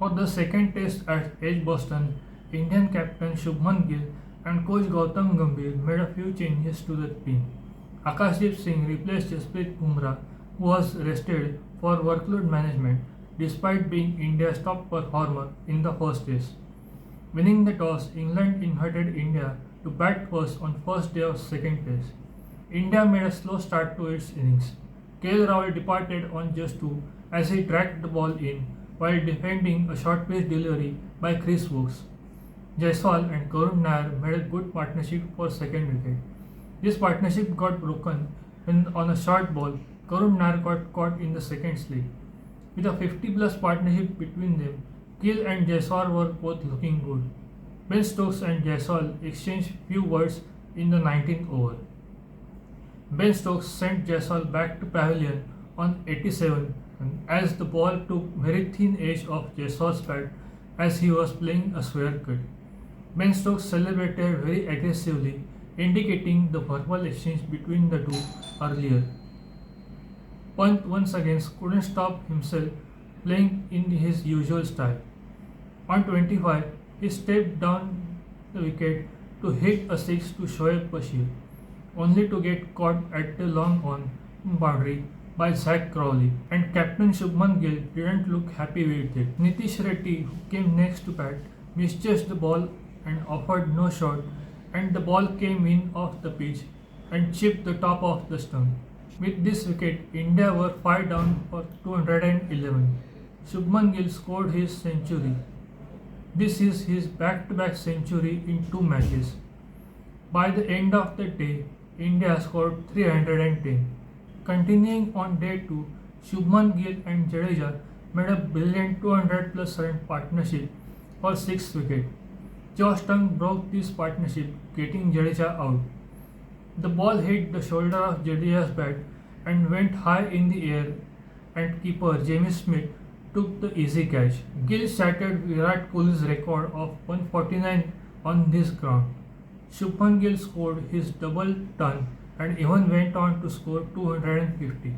For the second test at Edgbaston, Indian captain Shubhman Gill and coach Gautam Gambhir made a few changes to the team. Akashdeep Singh replaced Jasprit Bumrah, who was rested for workload management despite being India's top performer in the first test. Winning the toss, England invited India to bat first on first day of second test. India made a slow start to its innings. Rahul departed on just two as he tracked the ball in while defending a short pitch delivery by Chris Woods. Jaiswal and Karun Nair made a good partnership for second wicket. This partnership got broken when on a short ball, Karun Nair got caught in the second slip. With a 50-plus partnership between them, Gill and Jaiswal were both looking good. Ben Stokes and Jaiswal exchanged few words in the 19th over. Ben Stokes sent Jaiswal back to pavilion on 87 as the ball took very thin edge of Jaiswal's bat as he was playing a square cut. Ben Stokes celebrated very aggressively, indicating the verbal exchange between the two earlier. Pant once again couldn't stop himself playing in his usual style. On 25, he stepped down the wicket to hit a six to Shoaib Bashir, only to get caught at the long on boundary by Zach Crowley, and captain Shubhman Gill didn't look happy with it. Nitish Reddy, who came next to bat, misjudged the ball and offered no shot, and the ball came in off the pitch and chipped the top of the stump. With this wicket, India were 5 down for 211. Shubhman Gill scored his century. This is his back-to-back century in 2 matches. By the end of the day, India scored 310. Continuing on day 2, Shubhman Gill and Jadeja made a brilliant 200-plus run partnership for 6th wicket. Josh Tongue broke this partnership, getting Jadeja out. The ball hit the shoulder of Jadeja's bat and went high in the air, and keeper Jamie Smith took the easy catch. Gill shattered Virat Kohli's record of 149 on this ground. Shubhman Gill scored his double ton and even went on to score 250.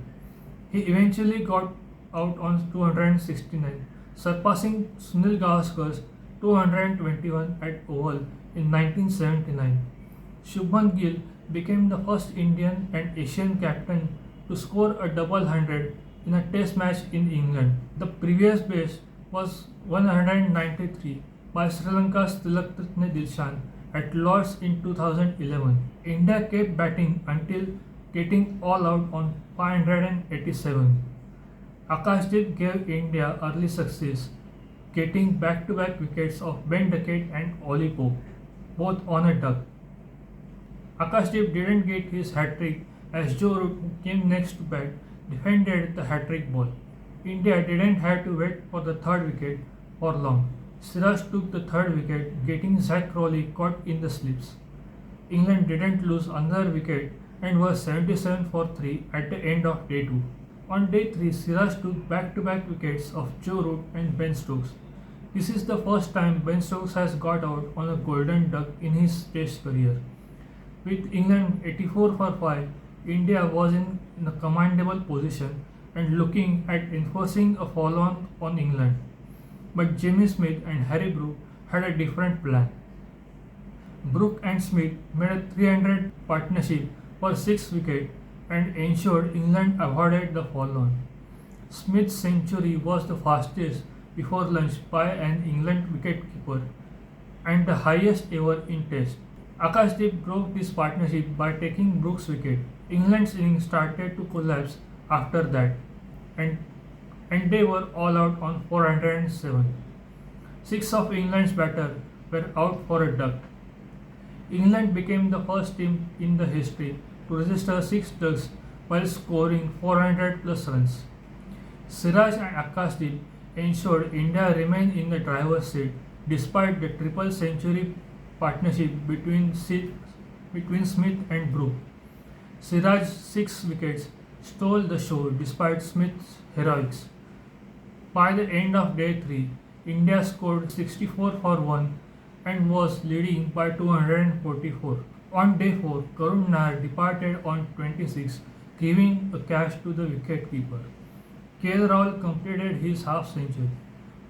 He eventually got out on 269, surpassing Sunil Gavaskar's 221 at Oval in 1979. Shubhman Gill became the first Indian and Asian captain to score a double hundred in a test match in England. The previous best was 193 by Sri Lanka's Tilakratne Dilshan at Lord's in 2011. India kept batting until getting all out on 587. Akashdeep gave India early success, getting back-to-back wickets of Ben Duckett and Ollie Pope, both on a duck. Akashdeep didn't get his hat-trick as Joe Root, who came next to bat, defended the hat-trick ball. India didn't have to wait for the third wicket for long. Siraj took the third wicket, getting Zach Crowley caught in the slips. England didn't lose another wicket and was 77 for 3 at the end of day 2. On day 3, Siraj took back-to-back wickets of Joe Root and Ben Stokes. This is the first time Ben Stokes has got out on a golden duck in his test career. With England 84 for 5, India was in a commendable position and looking at enforcing a follow-on on England. But Jamie Smith and Harry Brook had a different plan. Brook and Smith made a 300 partnership for 6 wickets and ensured England avoided the follow-on. Smith's century was the fastest before lunch by an England wicketkeeper and the highest ever in Test. Akashdeep broke this partnership by taking Brook's wicket. England's innings started to collapse after that, and they were all out on 407. 6 of England's batters were out for a duck. England became the first team in the history to register 6 ducks while scoring 400 plus runs. Siraj and Akashdeep ensured India remained in the driver's seat despite the triple century partnership between Smith and Brook. Siraj's 6 wickets stole the show despite Smith's heroics. By the end of day 3, India scored 64 for 1 and was leading by 244. On day 4, Karun Nair departed on 26, giving a catch to the wicketkeeper. Rahul completed his half century.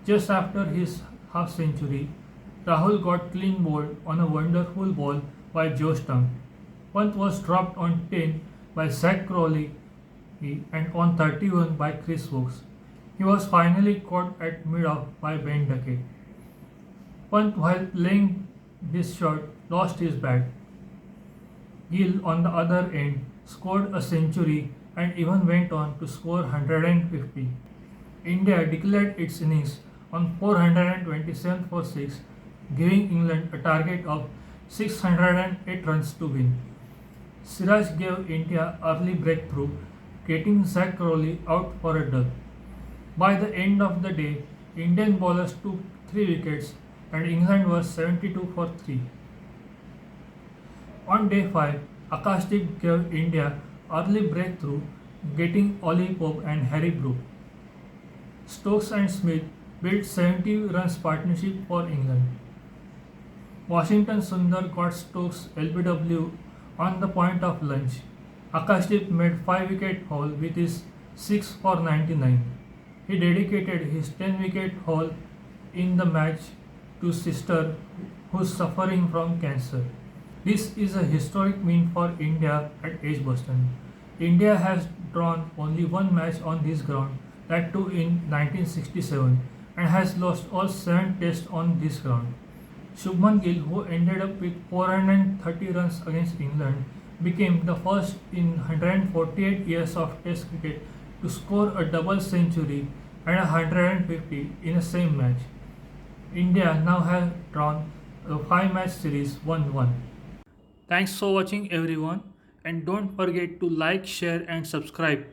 Just after his half century, Rahul got clean bowled on a wonderful ball by Joe Stump. Pant was dropped on 10 by Zach Crowley and on 31 by Chris Wokes. He was finally caught at mid-off by Ben Duckett. Pant, while playing this shot, lost his bat. Gill, on the other end, scored a century and even went on to score 150. India declared its innings on 427 for 6, giving England a target of 608 runs to win. Siraj gave India early breakthrough, getting Zach Crowley out for a duck. By the end of the day, Indian bowlers took 3 wickets and England was 72 for 3. On day 5, Akashdeep gave India early breakthrough, getting Ollie Pope and Harry Brook. Stokes and Smith built 70 runs partnership for England. Washington Sundar got Stokes LBW on the point of lunch. Akashdeep made 5-wicket haul with his 6 for 99. He dedicated his 10-wicket haul in the match to sister who's suffering from cancer. This is a historic win for India at Edgbaston. India has drawn only one match on this ground, that too in 1967, and has lost all 7 tests on this ground. Shubhman Gill, who ended up with 430 runs against England, became the first in 148 years of Test cricket to score a double century and 150 in the same match. India now has drawn a 5-match series 1-1. Thanks for watching everyone, and don't forget to like, share and subscribe.